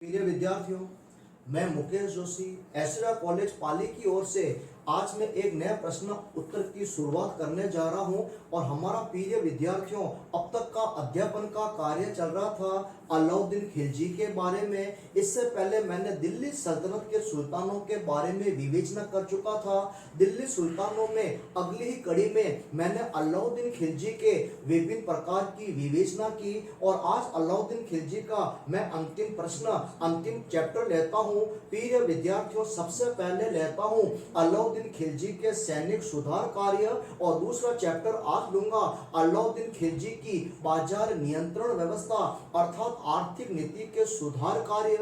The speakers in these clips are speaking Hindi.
प्रिय विद्यार्थियों, मैं मुकेश जोशी एसरा कॉलेज पाली की ओर से आज मैं एक नया प्रश्न उत्तर की शुरुआत करने जा रहा हूं। और हमारा प्रिय विद्यार्थियों, अब तक का अध्यापन का कार्य चल रहा था अलाउद्दीन खिलजी के बारे में। इससे पहले मैंने दिल्ली सल्तनत के सुल्तानों के बारे में विवेचना कर चुका था। दिल्ली सुल्तानों में अगली ही कड़ी में मैंने अलाउद्दीन खिलजी के विभिन्न प्रकार की विवेचना की। और आज अलाउद्दीन खिलजी का मैं अंतिम प्रश्न, अंतिम चैप्टर लेता हूँ। प्रिय विद्यार्थियों, सबसे पहले लेता हूँ अलाउद्दीन खिलजी के सैनिक सुधार कार्य, और दूसरा चैप्टर आज लूंगा अलाउद्दीन खिलजी की बाजार नियंत्रण व्यवस्था अर्थात आर्थिक नीति के सुधार कार्य।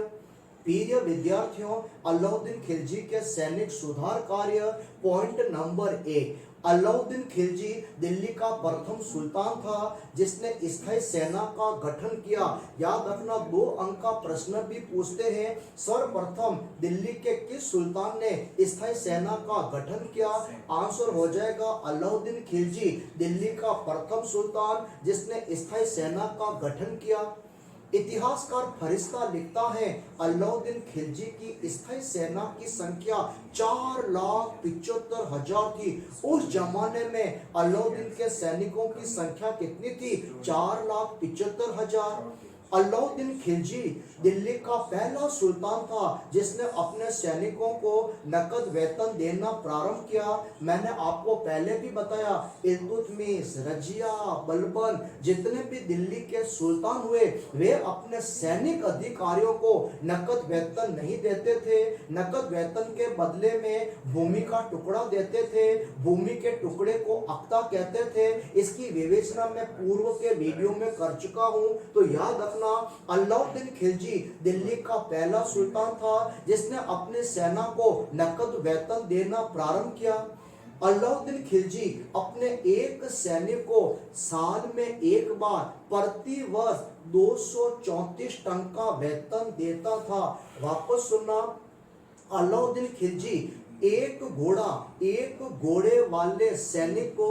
प्रिय विद्यार्थियों, अलाउद्दीन खिलजी के सैनिक सुधार कार्य। पॉइंट नंबर 1, अलाउद्दीन खिलजी दिल्ली का प्रथम सुल्तान था जिसने स्थायी सेना का गठन किया। याद रखना, 2 अंक का प्रश्न भी पूछते हैं। सर्वप्रथम दिल्ली के किस सुल्तान ने स्थायी सेना का गठन किया? आंसर हो जाएगा अलाउद्दीन खिलजी, दिल्ली का प्रथम सुल्तान जिसने स्थायी सेना का गठन किया। इतिहासकार फरिश्ता लिखता है अलाउद्दीन खिलजी की स्थायी सेना की संख्या 4,75,000 थी। उस जमाने में अलाउद्दीन के सैनिकों की संख्या कितनी थी? 4,75,000। अलाउद्दीन खिलजी दिल्ली का पहला सुल्तान था जिसने अपने सैनिकों को नकद वेतन देना प्रारंभ किया। मैंने आपको पहले भी बताया, इल्तुतमिश, रजिया, बलबन जितने भी दिल्ली के सुल्तान हुए वे अपने सैनिक अधिकारियों को नकद वेतन नहीं देते थे। नकद वेतन के बदले में भूमि का टुकड़ा देते थे। भूमि के टुकड़े को अक्ता कहते थे। इसकी विवेचना मैं पूर्व के वीडियो में कर चुका हूं, तो याद रखना अलाउद्दीन खिलजी दिल्ली का पहला सुल्तान था जिसने अपने सेना को नकद वेतन देना प्रारंभ किया। अलाउद्दीन खिलजी अपने एक सैनिक को साल में एक बार प्रति वर्ष 234 टन का वेतन देता था। वापस सुनना, अलाउद्दीन खिलजी एक घोड़े वाले सैनिक को,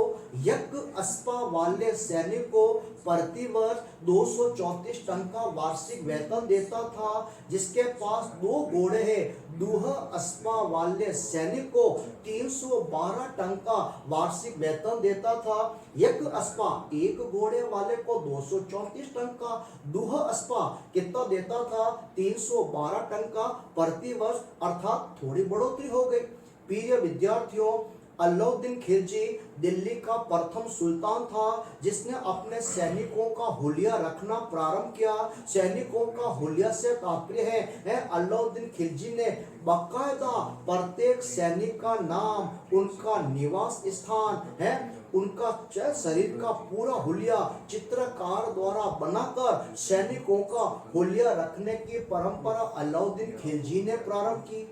एक अस्पा वाले सैनिक को प्रति वर्ष 234 टन का वार्षिक वेतन देता था। जिसके पास 2 घोड़े हैं, दूह अस्पा वाले सैनिक को 312 टन का वार्षिक वेतन देता था। एक अस्पा, एक घोड़े वाले को 234 टन का, दूह अस्पा कितना देता था? 312 टन का प्रति वर्ष, अर्थात थोड़ी बढ़ोतरी हो गई। प्रिय विद्यार्थियों, अलाउद्दीन खिलजी दिल्ली का प्रथम सुल्तान था जिसने अपने सैनिकों का हुलिया रखना प्रारंभ किया। सैनिकों का हुलिया से तात्पर्य है अलाउद्दीन खिलजी ने बाकायदा प्रत्येक सैनिक का नाम, उनका निवास स्थान है, उनका शरीर का पूरा हुलिया चित्रकार द्वारा बनाकर सैनिकों का हुलिया रखने की परंपरा अलाउद्दीन खिलजी ने प्रारंभ की।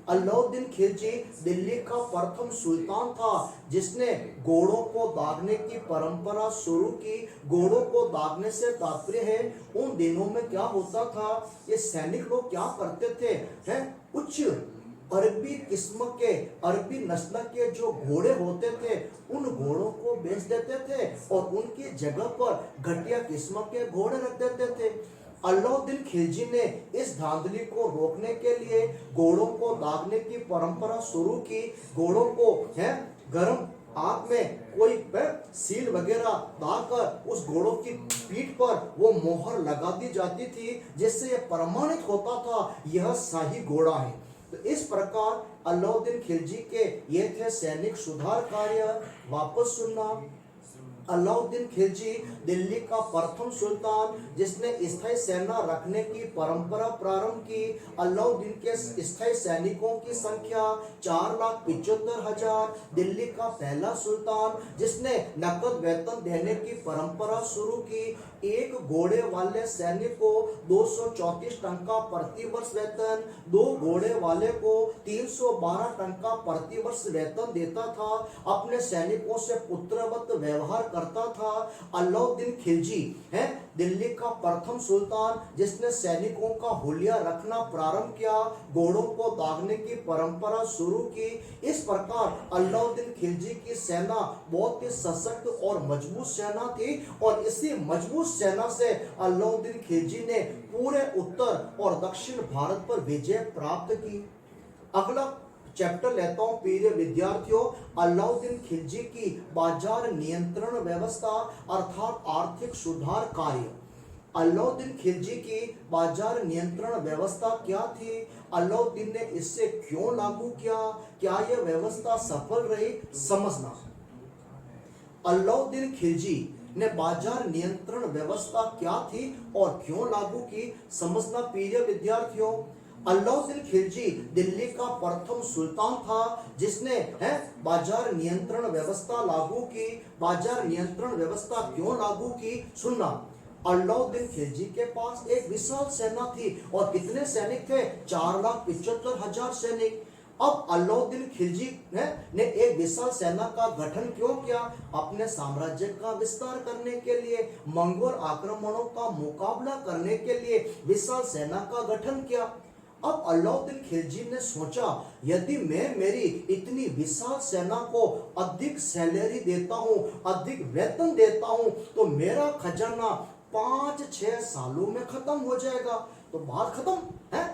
अलाउद्दीन खिलजी दिल्ली का प्रथम सुल्तान था जिसने घोड़ों को दागने की परंपरा शुरू की। घोड़ों को दागने से तात्पर्य है उन दिनों में क्या होता था, ये सैनिक लोग क्या करते थे, कुछ अरबी किस्म के, अरबी नस्ल के जो घोड़े होते थे उन घोड़ों को बेच देते थे और उनकी जगह पर घटिया किस्म के घोड़े रख देते थे। अलाउद्दीन खिलजी ने इस धांधली को रोकने के लिए घोड़ों को दागने की परंपरा शुरू की। घोड़ों को गर्म आग में कोई सील वगैरह दागकर उस घोड़ों की पीठ पर वो मोहर लगा दी जाती थी जिससे यह प्रमाणित होता था यह शाही घोड़ा है। तो इस प्रकार अलाउद्दीन खिलजी के ये थे सैनिक सुधार कार्य। वापस सुनना, अलाउद्दीन खिलजी दिल्ली का प्रथम सुल्तान जिसने स्थायी सेना रखने की परंपरा प्रारंभ की। अलाउद्दीन के स्थायी सैनिकों की संख्या 4,75,000। दिल्ली का पहला सुल्तान जिसने नकद वेतन देने की परंपरा शुरू की। एक घोड़े वाले सैनिक को 234 टन का प्रति वर्ष वेतन, 2 घोड़े वाले को 312 टन का प्रति वर्ष वेतन देता था। अपने सैनिकों से पुत्रवत व्यवहार करता था। अलाउद्दीन खिलजी दिल्ली का प्रथम सुल्तान जिसने सैनिकों का हुलिया रखना प्रारंभ किया, घोड़ों को दागने की परंपरा शुरू की। इस प्रकार अलाउद्दीन खिलजी की सेना बहुत ही सशक्त और मजबूत सेना थी और इसी मजबूत सेना से अलाउद्दीन खिलजी ने पूरे उत्तर और दक्षिण भारत पर विजय प्राप्त की। अगला चैप्टर लेता हूं प्रिय विद्यार्थियों, अलाउद्दीन खिलजी की बाजार नियंत्रण व्यवस्था अर्थात आर्थिक सुधार कार्य। अलाउद्दीन खिलजी की बाजार नियंत्रण व्यवस्था क्या थी, अलाउद्दीन ने इससे क्यों लागू किया, क्या यह व्यवस्था सफल रही, समझना। अलाउद्दीन खिलजी ने बाजार नियंत्रण व्यवस्था क्या थी और क्यों लागू की, समझना प्रिय विद्यार्थियों। अलाउद्दीन खिलजी दिल्ली का प्रथम सुल्तान था जिसने बाजार नियंत्रण व्यवस्था लागू की। बाजार नियंत्रण व्यवस्था क्यों लागू की, सुनना। अलाउद्दीन खिलजी के पास एक विशाल सेना थी और कितने सैनिक थे, 4,75,000 सैनिक। अब अलाउद्दीन खिलजी ने एक विशाल सेना का गठन क्यों किया, अपने साम्राज्य का विस्तार करने के लिए, मंगोल आक्रमणों का मुकाबला करने के लिए विशाल सेना का गठन किया। अब अलाउद्दीन खिलजी ने सोचा, यदि मैं मेरी इतनी विशाल सेना को अधिक सैलरी देता हूं, अधिक वेतन देता हूं, तो मेरा खजाना 5-6 सालों में खत्म हो जाएगा। तो बात खत्म है।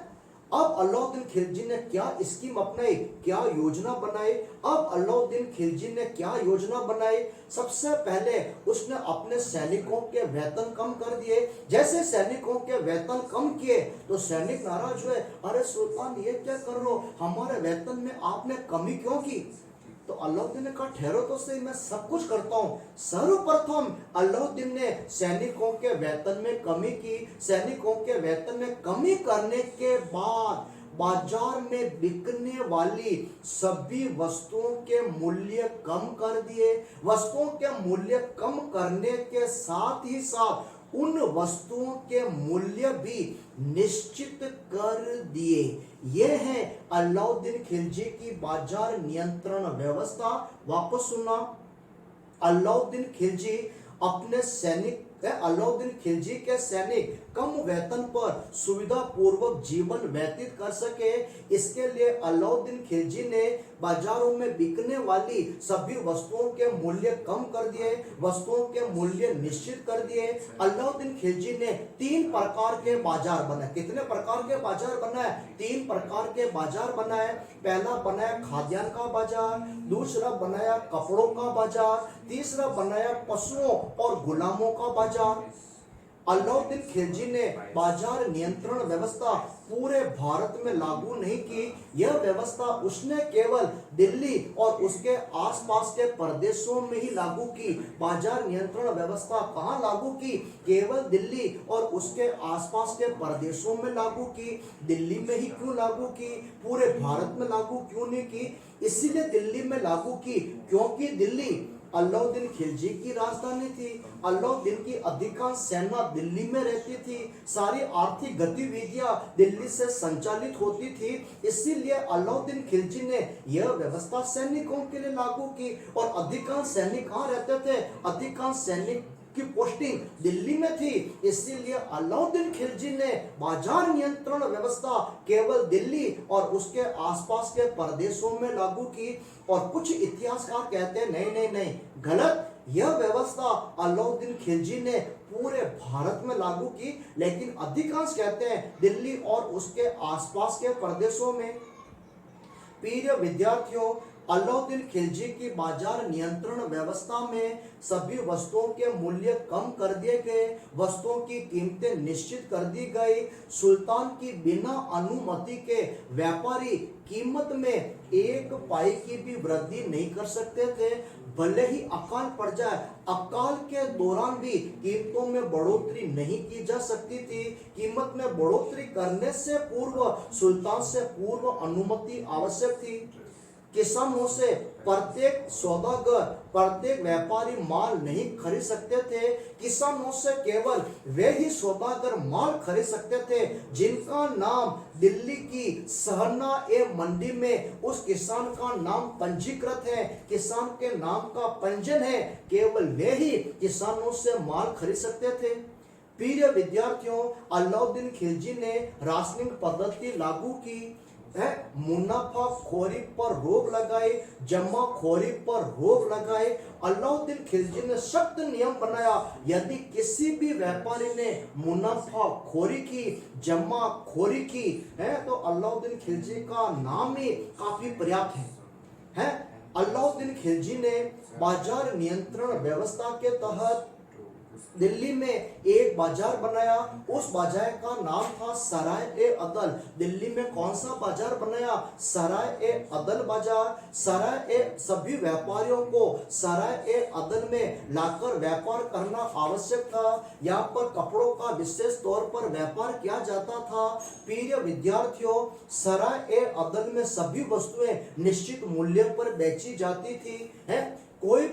अब अलाउद्दीन खिलजी ने क्या स्कीम अपनाई, क्या योजना बनाई। अब अलाउद्दीन खिलजी ने क्या योजना बनाई, सबसे पहले उसने अपने सैनिकों के वेतन कम कर दिए। जैसे सैनिकों के वेतन कम किए तो सैनिक नाराज हुए, अरे सुल्तान ये क्या कर रहे हो, हमारे वेतन में आपने कमी क्यों की। तो अलाउद्दीन ने कहा, ठहरो तो सही, मैं सब कुछ करता हूं। सर्वप्रथम अलाउद्दीन ने सैनिकों के वेतन में कमी की। सैनिकों के वेतन में कमी करने के बाद बाजार में बिकने वाली सभी वस्तुओं के मूल्य कम कर दिए। वस्तुओं के मूल्य कम करने के साथ ही साथ उन वस्तुओं के मूल्य भी निश्चित कर दिए। यह है अलाउद्दीन खिलजी की बाजार नियंत्रण व्यवस्था। वापस सुनना, अलाउद्दीन खिलजी अपने सैनिक अलाउद्दीन खिलजी के सैनिक कम वेतन पर सुविधा पूर्वक जीवन व्यतीत कर सके, इसके लिए अलाउद्दीन खिलजी ने बाजारों में बिकने वाली सभी वस्तुओं के मूल्य कम कर दिए, वस्तुओं के मूल्य निश्चित कर दिए। अलाउद्दीन खिलजी ने 3 प्रकार के बाजार बनाए। कितने प्रकार के बाजार बनाए, 3 प्रकार के बाजार बनाए। पहला बनाया खाद्यान्न का बाजार, दूसरा बनाया कपड़ों का बाजार, तीसरा बनाया पशुओं और गुलामों का बाजार। अलाउद्दीन खिलजी ने बाजार नियंत्रण व्यवस्था पूरे भारत में लागू नहीं की। यह व्यवस्था उसने केवल दिल्ली और उसके आसपास के प्रदेशों में ही लागू की। बाजार नियंत्रण व्यवस्था कहां लागू की, केवल दिल्ली और उसके आसपास के प्रदेशों में लागू की। दिल्ली में ही क्यों लागू की, पूरे भारत में लागू क्यों नहीं की, इसीलिए दिल्ली में लागू की क्योंकि दिल्ली अलाउद्दीन खिलजी की राजधानी थी। अलाउद्दीन की अधिकांश सेना दिल्ली में रहती थी, सारी आर्थिक गतिविधियां दिल्ली से संचालित होती थी। इसीलिए अलाउद्दीन खिलजी ने यह व्यवस्था सैनिकों के लिए लागू की। और अधिकांश सैनिक कहाँ रहते थे, अधिकांश सैनिक की पोस्टिंग दिल्ली में थी। इसीलिए अलाउद्दीन खिलजी ने बाजार नियंत्रण व्यवस्था केवल दिल्ली और उसके आसपास के प्रदेशों में लागू की। और कुछ इतिहासकार कहते हैं नहीं नहीं नहीं, गलत, यह व्यवस्था अलाउद्दीन खिलजी ने पूरे भारत में लागू की, लेकिन अधिकांश कहते हैं दिल्ली और उसके आसपास के प्रदेशों में। प्रिय विद्यार्थियों, अलाउद्दीन खिलजी की बाजार नियंत्रण व्यवस्था में सभी वस्तुओं के मूल्य कम कर दिए गए, वस्तुओं की कीमतें निश्चित कर दी गई। सुल्तान की बिना अनुमति के व्यापारी कीमत में 1 पाई की भी वृद्धि नहीं कर सकते थे। भले ही अकाल पड़ जाए, अकाल के दौरान भी कीमतों में बढ़ोतरी नहीं की जा सकती थी। कीमत में बढ़ोतरी करने से पूर्व सुल्तान से पूर्व अनुमति आवश्यक थी। किसानों से प्रत्येक सौदागर, प्रत्येक व्यापारी माल नहीं खरीद सकते थे। किसानों से केवल वे ही सौदागर माल खरीद सकते थे जिनका नाम दिल्ली की सहरना ए मंडी में उस किसान का नाम पंजीकृत है, किसान के नाम का पंजीयन है। केवल वे ही किसानों से माल खरीद सकते थे। प्रिय विद्यार्थियों, अलाउद्दीन खिलजी ने राशनिंग पद्धति लागू की है, मुनाफाखोरी पर रोक लगाई, जमाखोरी पर रोक लगाई। अलाउद्दीन खिलजी ने सख्त नियम बनाया, यदि किसी भी व्यापारी ने मुनाफाखोरी की, जमाखोरी की है, तो अलाउद्दीन खिलजी का नाम ही काफी पर्याप्त है। अलाउद्दीन खिलजी ने बाजार नियंत्रण व्यवस्था के तहत दिल्ली में एक बाजार बनाया। उस बाजार का नाम था सराय-ए-अदल। दिल्ली में कौन सा बाजार बनाया? सराय-ए-अदल बाजार। सभी व्यापारियों को सराय-ए-अदल में लाकर व्यापार करना आवश्यक था। यहाँ पर कपड़ों का विशेष तौर पर व्यापार किया जाता था। प्रिय विद्यार्थियों, सराय-ए-अदल में सभी वस्तुएं निश्चित मूल्य पर बेची जाती थी। कोई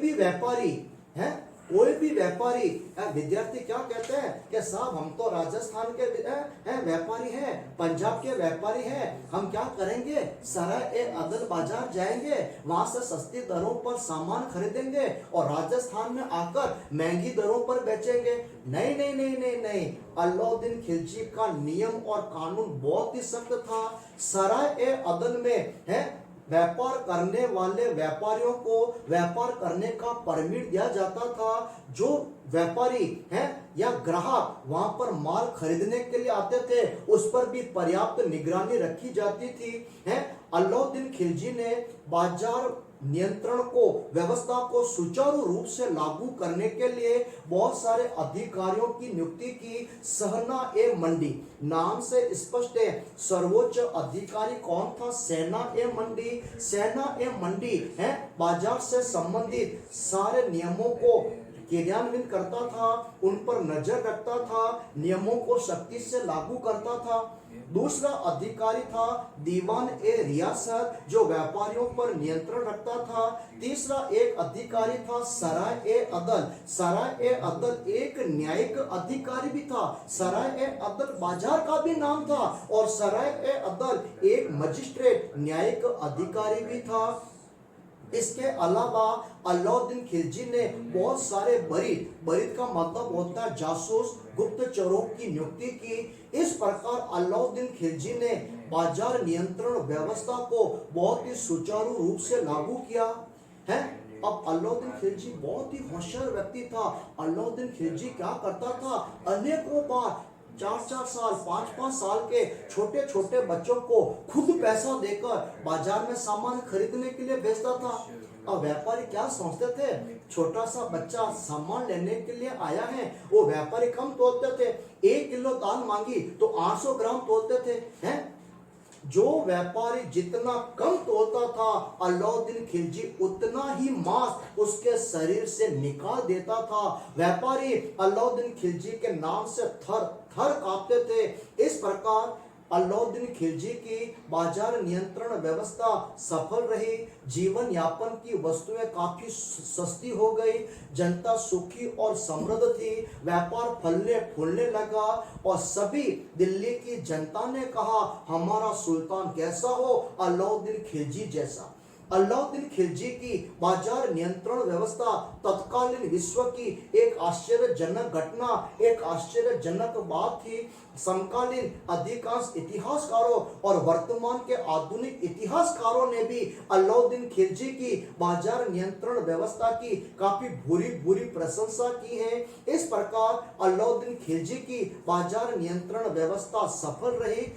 भी व्यापारी विद्यार्थी क्या कहते हैं कि साहब हम तो राजस्थान के व्यापारी हैं, पंजाब के व्यापारी हैं, हम क्या करेंगे? सराय-ए-अदल बाजार जाएंगे, वहां से सस्ती दरों पर सामान खरीदेंगे और राजस्थान में आकर महंगी दरों पर बेचेंगे। नहीं नहीं नहीं नहीं नहीं, अलाउद्दीन खिलजी का नियम और कानून बहुत ही सख्त था। सराय-ए-अदल में व्यापार करने वाले व्यापारियों को व्यापार करने का परमिट दिया जाता था। जो व्यापारी हैं या ग्राहक वहां पर माल खरीदने के लिए आते थे, उस पर भी पर्याप्त निगरानी रखी जाती थी। अलाउद्दीन खिलजी ने बाजार नियंत्रण को व्यवस्था को सुचारू रूप से लागू करने के लिए बहुत सारे अधिकारियों की नियुक्ति की। सेना-ए-मंडी नाम से स्पष्ट है, सर्वोच्च अधिकारी कौन था? सेना-ए-मंडी। सेना-ए-मंडी है बाजार से संबंधित सारे नियमों को क्रियान्वित करता था, उन पर नजर रखता था, नियमों को सख्ती से लागू करता था। दूसरा अधिकारी था दीवान-ए-रियासत, जो व्यापारियों पर नियंत्रण रखता था। तीसरा एक अधिकारी था सराय-ए-अदल। सराय-ए-अदल एक न्यायिक अधिकारी भी था। सराय-ए-अदल बाजार का भी नाम था और सराय-ए-अदल एक मजिस्ट्रेट न्यायिक अधिकारी भी था। इसके अलावा अलाउद्दीन खिलजी ने बहुत सारे बरीद का मतलब होता है जासूस, गुप्तचरों की नियुक्ति की। इस प्रकार अलाउद्दीन खिलजी ने बाजार नियंत्रण व्यवस्था को बहुत ही सुचारू रूप से लागू किया है। अब अलाउद्दीन खिलजी बहुत ही होशियार व्यक्ति था। अलाउद्दीन खिलजी क्या करता था? अनेकों बार 4-4 साल 5-5 साल के छोटे छोटे बच्चों को खुद पैसा देकर बाजार में सामान खरीदने के लिए भेजता था। अब व्यापारी क्या सोचते थे? छोटा सा बच्चा सामान लेने के लिए आया है। वो व्यापारी कम तोलते थे, 1 किलो दाल मांगी तो 800 ग्राम तोलते थे। जो व्यापारी जितना कम तोलता था, अलाउद्दीन खिलजी उतना ही मांस उसके शरीर से निकाल देता था। व्यापारी अलाउद्दीन खिलजी के नाम से थर थर कांपते थे। इस प्रकार अलाउद्दीन खिलजी की बाजार नियंत्रण व्यवस्था सफल रही। जीवन यापन की वस्तुएं काफी सस्ती हो गई, जनता सुखी और समृद्ध थी, व्यापार फलने फूलने लगा और सभी दिल्ली की जनता ने कहा हमारा सुल्तान कैसा हो? अलाउद्दीन खिलजी जैसा। अलाउद्दीन खिलजी की बाजार नियंत्रण व्यवस्था तत्कालीन विश्व की एक आश्चर्यजनक घटना, एक आश्चर्यजनक बात थी। समकालीन अधिकांश इतिहासकारों और वर्तमान के आधुनिक इतिहासकारों ने भी अलाउद्दीन खिलजी की बाजार नियंत्रण व्यवस्था की काफी बुरी प्रशंसा की है। इस प्रकार अलाउद्दीन खिलजी की बाजार नियंत्रण व्यवस्था सफल रही,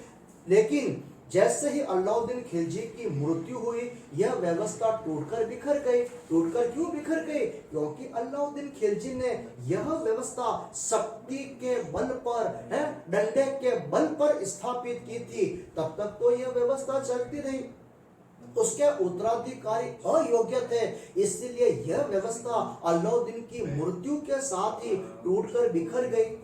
लेकिन जैसे ही अलाउद्दीन खिलजी की मृत्यु हुई, यह व्यवस्था टूटकर बिखर गई। टूटकर क्यों बिखर गई? क्योंकि अलाउद्दीन खिलजी ने यह व्यवस्था शक्ति के बल पर, डंडे के बल पर स्थापित की थी। तब तक तो यह व्यवस्था चलती रही। उसके उत्तराधिकारी अयोग्य थे, इसलिए यह व्यवस्था अलाउद्दीन की मृत्यु के साथ ही टूटकर बिखर गई।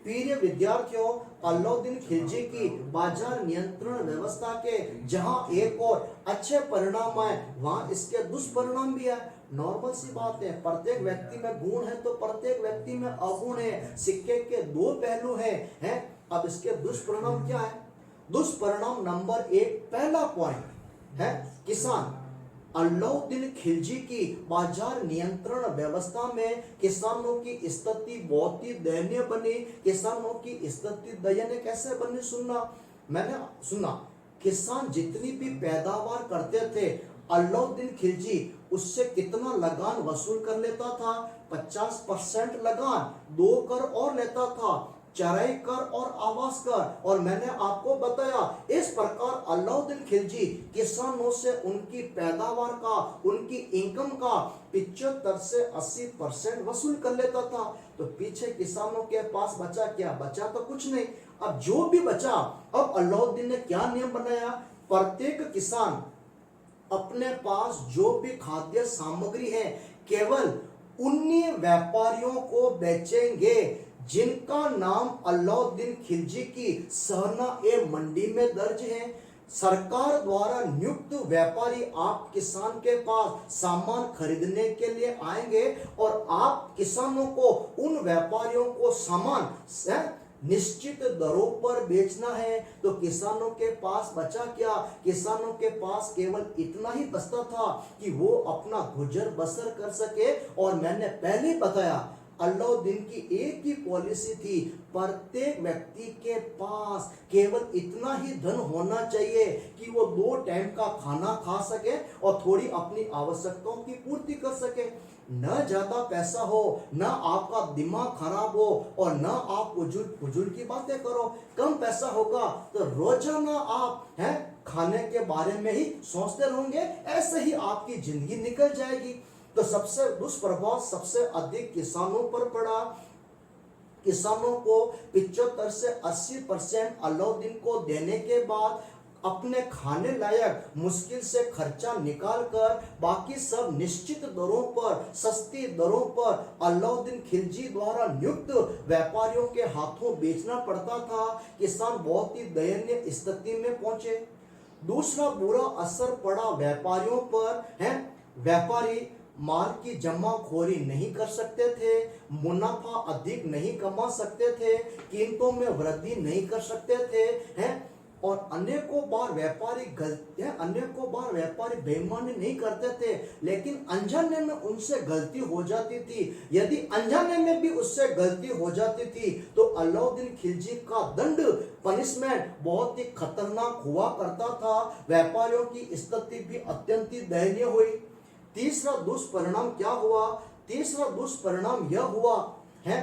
प्रिय विद्यार्थियों, अलाउद्दीन खिलजी की बाजार नियंत्रण व्यवस्था के जहां एक और अच्छे परिणाम आए, वहां इसके दुष्परिणाम भी है। नॉर्मल सी बात है, प्रत्येक व्यक्ति में गुण है तो प्रत्येक व्यक्ति में अवगुण है। सिक्के के 2 पहलू हैं। अब इसके दुष्परिणाम क्या है? दुष्परिणाम नंबर 1, पहला पॉइंट है किसान। अलाउद्दीन खिलजी की बाजार नियंत्रण व्यवस्था में किसानों की स्थिति बहुत ही दयनीय बनी। किसानों की स्थिति दयनीय कैसे बनी, सुनना। किसान जितनी भी पैदावार करते थे, अलाउद्दीन खिलजी उससे कितना लगान वसूल कर लेता था? 50% लगान, 2 कर और लेता था, चराई कर और आवास कर। और मैंने आपको बताया इस प्रकार अलाउद्दीन खिलजी किसानों से उनकी पैदावार का, उनकी इनकम का 75 से 80% वसूल कर लेता था। तो पीछे किसानों के पास बचा क्या? बचा तो कुछ नहीं। अब जो भी बचा, अब अलाउद्दीन ने क्या नियम बनाया? प्रत्येक किसान अपने पास जो भी खाद्य सामग्री है केवल उन्हीं व्यापारियों को बेचेंगे जिनका नाम अलाउद्दीन खिलजी की सहना ए मंडी में दर्ज है। सरकार द्वारा नियुक्त व्यापारी आप किसान के पास सामान खरीदने के लिए आएंगे और आप किसानों को, उन व्यापारियों को सामान निश्चित दरों पर बेचना है। तो किसानों के पास बचा क्या? किसानों के पास केवल इतना ही बचता था कि वो अपना गुजर बसर कर सके। और मैंने पहले बताया अलाउद्दीन की एक ही पॉलिसी थी, प्रत्येक व्यक्ति के पास केवल इतना ही धन होना चाहिए कि वो 2 टाइम का खाना खा सके और थोड़ी अपनी आवश्यकताओं की पूर्ति कर सके। न ज्यादा पैसा हो, न आपका दिमाग खराब हो और न आप फजूल की बातें करो। कम पैसा होगा तो रोजाना आप खाने के बारे में ही सोचते रहोगे, ऐसे ही आपकी जिंदगी निकल जाएगी। तो सबसे दुष्प्रभाव सबसे अधिक किसानों पर पड़ा। किसानों को 75 से 80% अलाउद्दीन को देने के बाद अपने खाने लायक मुश्किल से खर्चा निकालकर बाकी सब निश्चित दरों पर, सस्ती दरों पर अलाउद्दीन खिलजी द्वारा नियुक्त व्यापारियों के हाथों बेचना पड़ता था। किसान बहुत ही दयनीय स्थिति में पहुंचे। दूसरा बुरा असर पड़ा व्यापारियों पर है। व्यापारी माल की जमाखोरी नहीं कर सकते थे, मुनाफा अधिक नहीं कमा सकते थे, कीमतों में वृद्धि नहीं कर सकते थे हैं। और अनेकों बार व्यापारी बेईमानी नहीं करते थे, लेकिन अनजाने में उनसे गलती हो जाती थी। यदि अनजाने में भी उससे गलती हो जाती थी तो अलाउद्दीन खिलजी का दंड, पनिशमेंट बहुत ही खतरनाक हुआ करता था। व्यापारियों की स्थिति भी अत्यंत दयनीय हुई। तीसरा दुष्परिणाम क्या हुआ? तीसरा दुष्परिणाम यह हुआ है,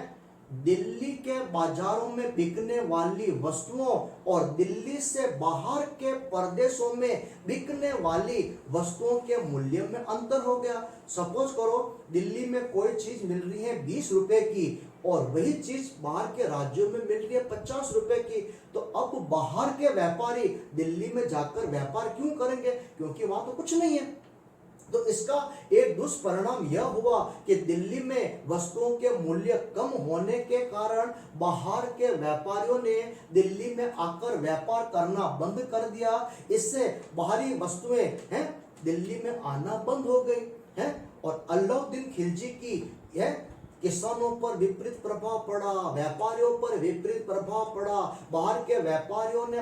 दिल्ली के बाजारों में बिकने वाली वस्तुओं और दिल्ली से बाहर के प्रदेशों में बिकने वाली वस्तुओं के मूल्य में अंतर हो गया। सपोज करो दिल्ली में कोई चीज मिल रही है 20 रुपए की और वही चीज बाहर के राज्यों में मिल रही है 50 रुपए की। तो अब बाहर के व्यापारी दिल्ली में जाकर व्यापार क्यों करेंगे? क्योंकि वहां तो कुछ नहीं है। तो इसका एक दुष्परिणाम यह हुआ कि दिल्ली में वस्तुओं के मूल्य कम होने के कारण बाहर के व्यापारियों ने दिल्ली में आकर व्यापार करना बंद कर दिया। इससे बाहरी वस्तुएं दिल्ली में आना बंद हो गई हैं। और अलाउद्दीन खिलजी की किसानों पर विपरीत प्रभाव पड़ा, व्यापारियों पर विपरीत प्रभाव पड़ा। बाहर के व्यापारियों ने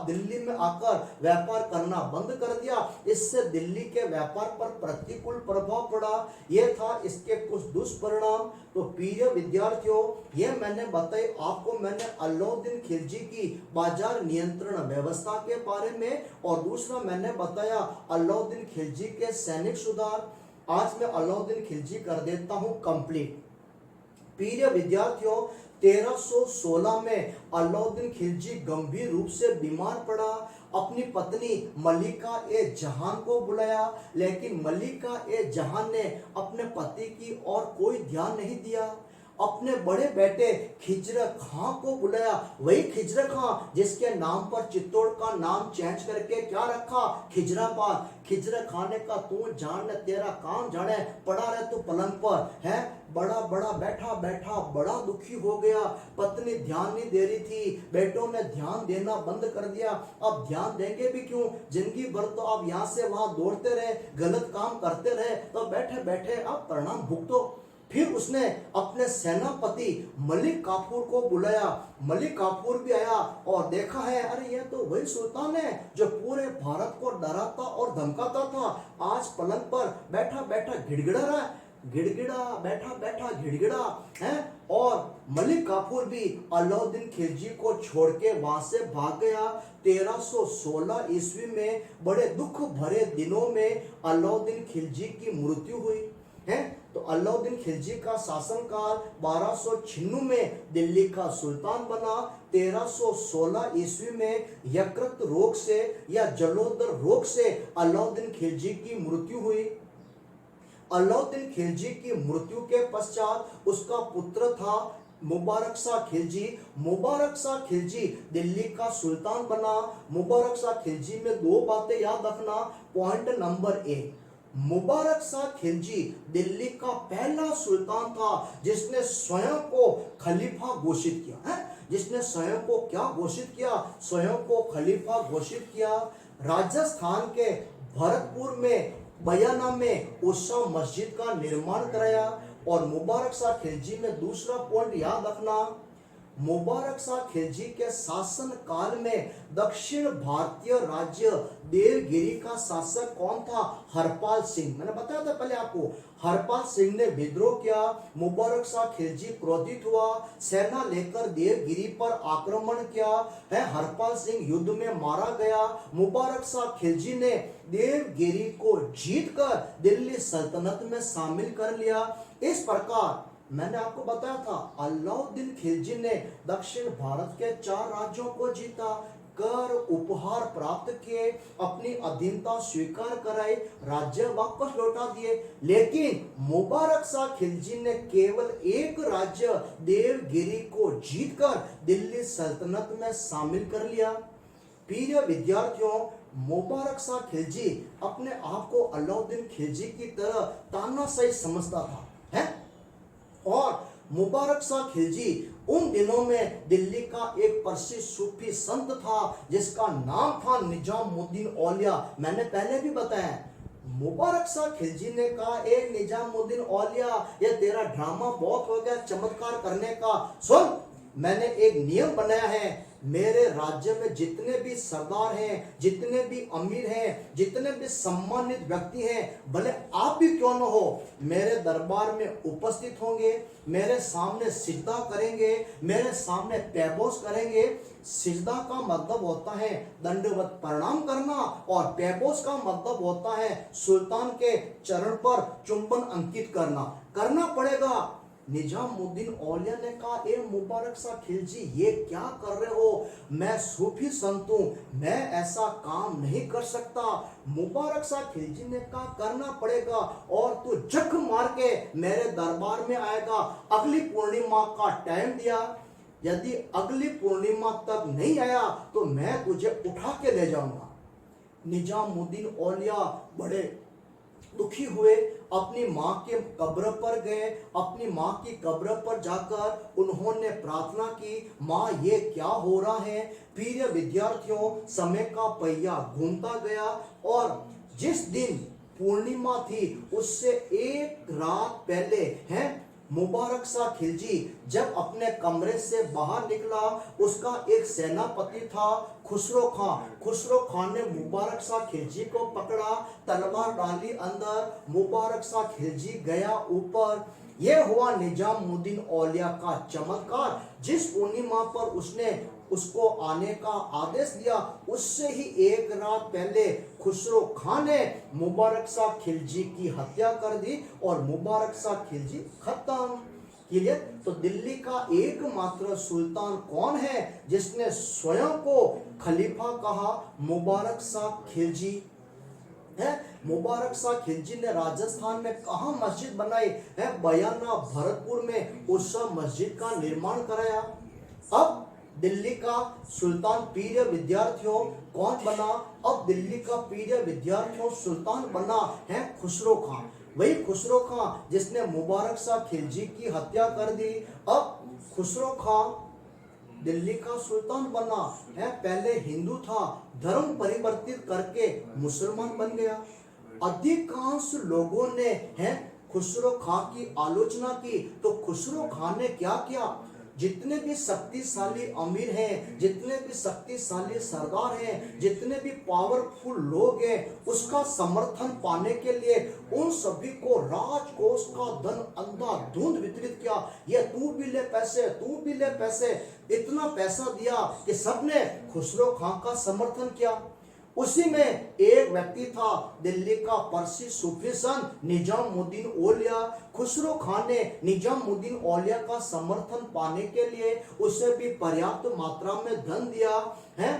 दिल्ली में आकर व्यापार करना बंद कर दिया। इससे दिल्ली के व्यापार पर प्रतिकूल प्रभाव पड़ा। यह था इसके कुछ दुष्परिणाम। तो प्रिय विद्यार्थियों, यह मैंने बताई आपको, मैंने अलाउद्दीन खिलजी की बाजार नियंत्रण व्यवस्था के बारे में, और दूसरा मैंने बताया अलाउद्दीन खिलजी के सैनिक सुधार। आज मैं अलाउद्दीन खिलजी कर देता हूं कंप्लीट। प्रिय विद्यार्थियों, 1316 में अलाउद्दीन खिलजी गंभीर रूप से बीमार पड़ा। अपनी पत्नी मलिका ए जहान को बुलाया, लेकिन मलिका ए जहान ने अपने पति की ओर कोई ध्यान नहीं दिया। अपने बड़े बेटे खिजर खां को बुलाया, वही खिजर खां जिसके नाम पर चित्तौड़ का नाम चेंज करके क्या रखा? खिजराबाद। खिजर खां ने कहा तू जान तेरा काम जाने, पड़ा रहे तू पलंग पर है। बड़ा बैठा बैठा बड़ा दुखी हो गया। पत्नी ध्यान नहीं दे रही थी, बेटों ने ध्यान देना बंद कर दिया। अब ध्यान देंगे भी क्यों? जिंदगी भर तो आप यहाँ से वहां दौड़ते रहे, गलत काम करते रहे, तो बैठे बैठे आप परिणाम भुगतो। फिर उसने अपने सेनापति मलिक काफूर को बुलाया। मलिक काफूर भी आया और देखा है, अरे ये तो वही सुल्तान है जो पूरे भारत को डराता और धमकाता था। आज पलंग पर बैठा बैठा गिड़गिड़ा रहा है, गिड़गिड़ा बैठा बैठा गिड़गिड़ा है। और मलिक काफूर भी अलाउद्दीन खिलजी को छोड़ के वहां से भाग गया। 1316 ईस्वी में बड़े दुख भरे दिनों में अलाउद्दीन खिलजी की मृत्यु हुई है। तो अलाउद्दीन खिलजी का शासनकाल 1296 में दिल्ली का सुल्तान बना। 1316 ईस्वी में यकृत रोग से या जलोदर रोग से अलाउद्दीन खिलजी की मृत्यु हुई। अलाउद्दीन खिलजी की मृत्यु के पश्चात उसका पुत्र था मुबारक शाह खिलजी। मुबारक शाह खिलजी दिल्ली का सुल्तान बना। मुबारक शाह खिलजी में दो बातें याद रखना। पॉइंट नंबर 1, मुबारक शाह खिलजी दिल्ली का पहला सुल्तान था जिसने स्वयं को खलीफा घोषित किया है। जिसने स्वयं को क्या घोषित किया? स्वयं को खलीफा घोषित किया। राजस्थान के भरतपुर में बयाना में उषा मस्जिद का निर्माण कराया। और मुबारक शाह खिलजी में दूसरा पॉइंट याद रखना, मुबारक शाह खिलजी के शासन काल में दक्षिण भारतीय राज्य देवगिरी का शासक कौन था? हरपाल सिंह। मैंने बताया था पहले आपको, हरपाल सिंह ने विद्रोह किया। मुबारक शाह खिलजी क्रोधित हुआ, सेना लेकर देवगिरी पर आक्रमण किया है। हरपाल सिंह युद्ध में मारा गया। मुबारक शाह खिलजी ने देवगिरी को जीतकर दिल्ली सल्तनत में शामिल कर लिया। इस प्रकार मैंने आपको बताया था अलाउद्दीन खिलजी ने दक्षिण भारत के 4 राज्यों को जीता, कर उपहार प्राप्त किए, अपनी अधीनता स्वीकार कराई, राज्य वापस लौटा दिए। लेकिन मुबारक शाह खिलजी ने केवल एक राज्य देवगिरी को जीतकर दिल्ली सल्तनत में शामिल कर लिया। प्रिय विद्यार्थियों, मुबारक शाह खिलजी अपने आप को अलाउद्दीन खिलजी की तरह तानाशाही समझता था है? और मुबारक शाह खिलजी उन दिनों में दिल्ली का एक प्रसिद्ध सूफी संत था जिसका नाम था निजामुद्दीन औलिया। मैंने पहले भी बताया, मुबारक शाह खिलजी ने कहा, ए निजामुद्दीन औलिया, ये तेरा ड्रामा बहुत हो गया चमत्कार करने का। सुन, मैंने एक नियम बनाया है, मेरे राज्य में जितने भी सरदार हैं, जितने भी अमीर हैं, जितने भी सम्मानित व्यक्ति हैं, भले आप भी क्यों न हो, मेरे दरबार में उपस्थित होंगे, मेरे सामने सिजदा करेंगे, मेरे सामने पैबोस करेंगे। सिजदा का मतलब होता है दंडवत प्रणाम करना और पैबोस का मतलब होता है सुल्तान के चरण पर चुंबन अंकित करना पड़ेगा। निजामुद्दीन औलिया ने कहा, ए मुबारक शाह खिलजी, ये क्या कर रहे हो? मैं सूफी संत हूं, मैं ऐसा काम नहीं कर सकता। मुबारक शाह खिलजी ने कहा, करना पड़ेगा और तू जख मार के मेरे दरबार में आएगा। अगली पूर्णिमा का टाइम दिया, यदि अगली पूर्णिमा तक नहीं आया तो मैं तुझे उठा के ले जाऊंगा। निजामुद्दीन औलिया बड़े दुखी हुए, अपनी माँ के कब्र पर गए। अपनी माँ की कब्र पर जाकर उन्होंने प्रार्थना की, माँ ये क्या हो रहा है? प्रिय विद्यार्थियों, समय का पहिया घूमता गया और जिस दिन पूर्णिमा थी उससे एक रात पहले है मुबारक शाह खिलजी जब अपने कमरे से बाहर निकला, उसका एक सेनापति था खुसरो खान। खुसरो खान ने मुबारक शाह खिलजी को पकड़ा, तलवार डाली अंदर, मुबारक शाह खिलजी गया ऊपर। यह हुआ निजामुद्दीन औलिया का चमत्कार। जिस पूर्णिमा पर उसने उसको आने का आदेश दिया, उससे ही एक रात पहले खुसरो खान ने मुबारक शाह खिलजी की हत्या कर दी और मुबारक शाह खिलजी खत्म। क्लियर? तो दिल्ली का एकमात्र सुल्तान कौन है जिसने स्वयं को खलीफा कहा? मुबारक शाह खिलजी है। मुबारक शाह खिलजी ने राजस्थान में कहा मस्जिद बनाई है? बयाना भरतपुर में उषा मस्जिद का निर्माण कराया। अब दिल्ली का सुल्तान प्रिय विद्यार्थियों कौन बना? अब दिल्ली का प्रिय विद्यार्थियों सुल्तान बना है खुसरो खान। वही खुसरो खान जिसने मुबारक शाह खिलजी की हत्या कर दी। अब खुसरो खान दिल्ली का सुल्तान बना है। पहले हिंदू था, धर्म परिवर्तित करके मुसलमान बन गया। अधिकांश लोगों ने है खुसरो खां की आलोचना की, तो खुसरो खां ने क्या किया, जितने भी शक्तिशाली अमीर हैं, जितने भी शक्तिशाली सरदार हैं, जितने भी पावरफुल लोग हैं, उसका समर्थन पाने के लिए उन सभी को राजकोष का धन अंधाधुंध वितरित किया। ये तू भी ले पैसे, तू भी ले पैसे, इतना पैसा दिया कि सबने खुसरो खां का समर्थन किया। उसी में एक व्यक्ति था, दिल्ली का प्रसिद्ध सूफी संत निजामुद्दीन औलिया। खुसरो खां ने निजामुद्दीन औलिया का समर्थन पाने के लिए उसे भी पर्याप्त मात्रा में धन दिया है।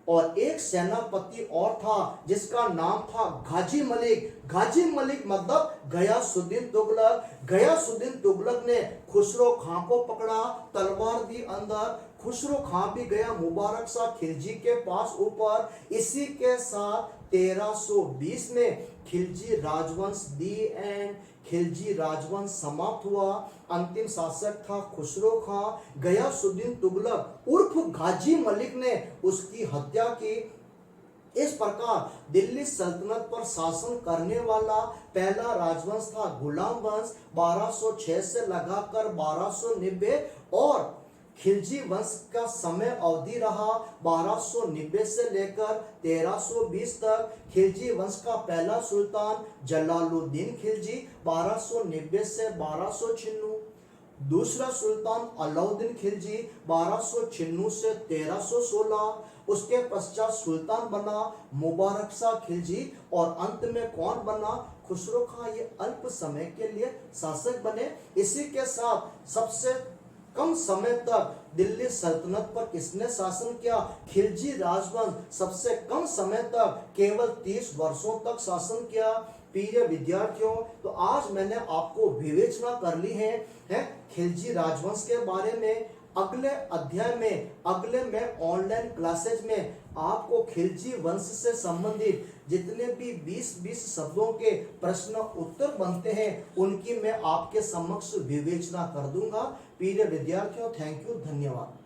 और एक सेनापति और था जिसका नाम था गाजी मलिक। गाजी मलिक मतलब गयासुद्दीन तुगलक। गयासुद्दीन तुगलक ने खुसरो खां को पकड़ा, तलवार दी अंदर। खुसरो खां भी गया मुबारक शाह खिलजी के पास ऊपर। इसी के साथ 1320 में खिलजी राजवंश दी एंड खिलजी राजवंश समाप्त हुआ। अंतिम शासक था खुसरो खां। गयासुद्दीन तुगलक उर्फ गाजी मलिक ने उसकी हत्या की। इस प्रकार दिल्ली सल्तनत पर शासन करने वाला पहला राजवंश था गुलाम वंश, 1206 से लगाकर 1290, और खिलजी वंश का समय अवधि रहा 1290 से लेकर 1320 तक। खिलजी वंश का पहला सुल्तान जलालुद्दीन खिलजी 1290 से 1296। दूसरा सुल्तान अलाउद्दीन खिलजी 1296 से 1316। उसके पश्चात सुल्तान बना मुबारक शाह खिलजी, और अंत में कौन बना, खुसरो खां। ये अल्प समय के लिए शासक बने। इसी के साथ सबसे कम समय तक दिल्ली सल्तनत पर किसने शासन किया, खिलजी राजवंश सबसे कम समय तक केवल 30 वर्षों तक शासन किया। प्रिय विद्यार्थियों, तो आज मैंने आपको विवेचना कर ली है खिलजी राजवंश के बारे में। अगले अध्याय में, अगले में ऑनलाइन क्लासेज में आपको खिलजी वंश से संबंधित जितने भी 20-20 शब्दों के प्रश्न उत्तर बनते हैं उनकी मैं आपके समक्ष विवेचना कर दूंगा। प्रिय विद्यार्थियों, थैंक यू, धन्यवाद।